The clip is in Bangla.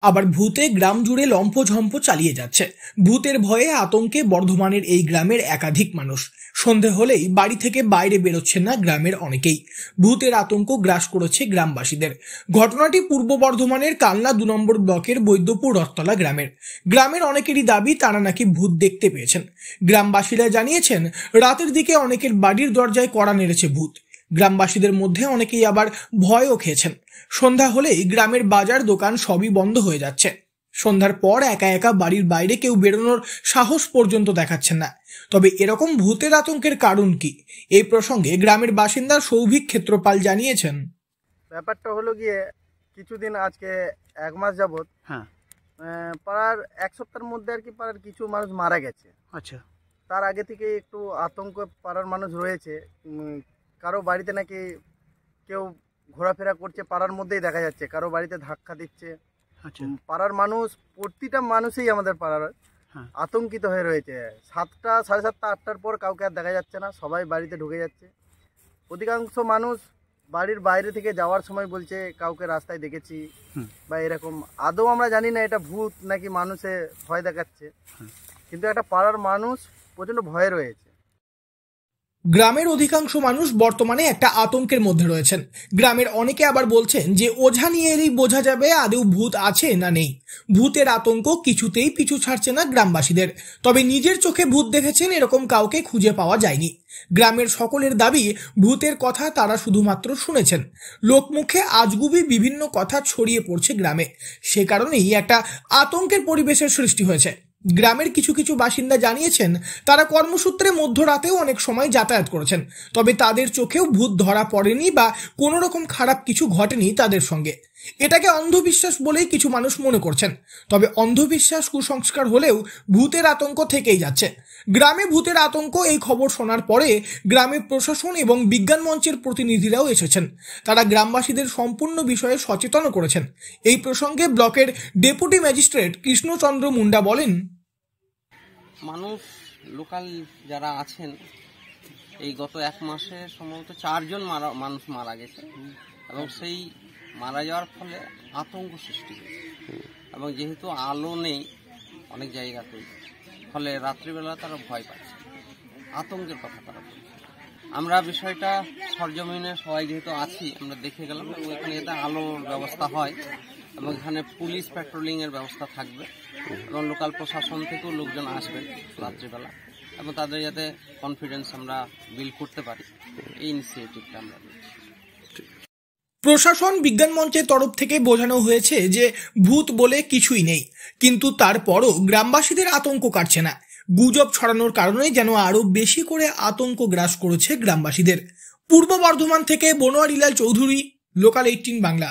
আবার ভূতে গ্রাম জুড়ে লম্ফঝম্প চালিয়ে যাচ্ছে। ভূতের ভয়ে আতঙ্কে বর্ধমানের এই গ্রামের একাধিক মানুষ। সন্ধে হলেই বাড়ি থেকে বাইরে বেরোচ্ছেন না গ্রামের অনেকেই। ভূতের আতঙ্ক গ্রাস করেছে গ্রামবাসীদের। ঘটনাটি পূর্ব বর্ধমানের কালনা 2 নম্বর ব্লকের বৈদ্যপুর রথতলা গ্রামের অনেকেরই দাবি তারা নাকি ভূত দেখতে পেয়েছেন। গ্রামবাসীরা জানিয়েছেন রাতের দিকে অনেকের বাড়ির দরজায় কড়া নেড়েছে ভূত। গ্রামবাসীদের মধ্যে অনেকেই আবার ভয়ও খেয়েছেন। সন্ধ্যা হলেই গ্রামের বাজার দোকান সবই বন্ধ হয়ে যাচ্ছে। সন্ধ্যার পর একা একা বাড়ির বাইরে কেউ বেরোনোর সাহস পর্যন্ত দেখাচ্ছেন না। তবে এরকম ভূতের আতঙ্কের কারণ কি, এই প্রসঙ্গে গ্রামের বাসিন্দা সৌভিক ক্ষেত্রপাল জানিয়েছেন। ব্যাপারটা হলো গিয়ে কিছুদিন আজকে 1 মাস যাবত পাড়ার 1 সপ্তাহের মধ্যে আর কি পাড়ার কিছু মানুষ মারা গেছে। আচ্ছা, তার আগে থেকে একটু আতঙ্ক পাড়ার মানুষ রয়েছে। কারো বাড়িতে নাকি কেউ ঘোরাফেরা করছে, পাড়ার মধ্যেই দেখা যাচ্ছে, কারো বাড়িতে ধাক্কা দিচ্ছে। আচ্ছা, পাড়ার মানুষ, প্রতিটা মানুষই আমাদের পাড়ার আতঙ্কিত হয়ে রয়েছে। 7টা, 7:30, 8টার পর কাউকে আর দেখা যাচ্ছে না, সবাই বাড়িতে ঢুকে যাচ্ছে। অধিকাংশ মানুষ বাড়ির বাইরে থেকে যাওয়ার সময় বলছে কাউকে রাস্তায় দেখেছি বা এরকম। আদৌ আমরা জানি না এটা ভূত নাকি মানুষে ভয় দেখাচ্ছে, কিন্তু একটা পাড়ার মানুষ প্রচণ্ড ভয়ে রয়েছে। গ্রামের অধিকাংশ মানুষ বর্তমানে একটা আতঙ্কের মধ্যে রয়েছেন। গ্রামের অনেকে আবার বলছেন যে ওঝা নিয়ে এলেই বোঝা যাবে আদৌ ভূত আছে না নেই। ভূতের আতঙ্ক কিছুতেই পিছু ছাড়ছে না গ্রামবাসীদের। তবে নিজের চোখে ভূত দেখেছেন এরকম কাউকে খুঁজে পাওয়া যায়নি। গ্রামের সকলের দাবি ভূতের কথা তারা শুধুমাত্র শুনেছেন। লোকমুখে আজগুবি বিভিন্ন কথা ছড়িয়ে পড়ছে গ্রামে। সে কারণেই একটা আতঙ্কের পরিবেশের সৃষ্টি হয়েছে। গ্রামের কিছু কিছু বাসিন্দা জানিয়েছেন তারা কর্মসূত্রে মধ্যরাতেও অনেক সময় যাতায়াত করেছেন, তবে তাদের চোখেও ভূত ধরা পড়েনি বা কোনো রকম খারাপ কিছু ঘটেনি তাদের সঙ্গে। এটাকে অন্ধবিশ্বাস বলেই কিছু মানুষ মনে করছেন। তবে অন্ধবিশ্বাস কুসংস্কার হলেও ভূতের আতঙ্ক থেকেই যাচ্ছে। গ্রামে ভূতের আতঙ্ক এই খবর শোনার পরে গ্রামের প্রশাসন এবং বিজ্ঞান মঞ্চের প্রতিনিধিরাও এসেছেন। তারা গ্রামবাসীদের সম্পূর্ণ বিষয়ে সচেতন করেছেন। এই প্রসঙ্গে ব্লকের ডেপুটি ম্যাজিস্ট্রেট কৃষ্ণচন্দ্র মুন্ডা বলেন, মানুষ লোকাল যারা আছেন এই গত 1 মাসে সম্ভবত 4 জন মানুষ মারা গেছে এবং সেই মারা যাওয়ার ফলে আতঙ্ক সৃষ্টি হয়েছে। এবং যেহেতু আলো নেই অনেক জায়গাতেই, ফলে রাত্রিবেলা তারা ভয় পাচ্ছে, আতঙ্কের কথা তারা বলছে। আমরা বিষয়টা সরজমিনে সবাই যেহেতু আছি আমরা দেখে গেলাম এবং এখানে যাতে আলোর ব্যবস্থা হয় এবং এখানে পুলিশ প্যাট্রোলিংয়ের ব্যবস্থা থাকবে এবং লোকাল প্রশাসন থেকেও লোকজন আসবেন রাত্রিবেলা এবং তাদের যাতে কনফিডেন্স আমরা বিল্ড করতে পারি, এই ইনিশিয়েটিভটা আমরা নিচ্ছি। প্রশাসন বিজ্ঞান মঞ্চের তরফ থেকে বোঝানো হয়েছে যে ভূত বলে কিছুই নেই, কিন্তু তারপরও গ্রামবাসীদের আতঙ্ক কাটছে না। গুজব ছড়ানোর কারণে যেন আরো বেশি করে আতঙ্ক গ্রাস করেছে গ্রামবাসীদের। পূর্ব বর্ধমান থেকে বনোয়ারিলাল চৌধুরী, লোকাল 18 বাংলা।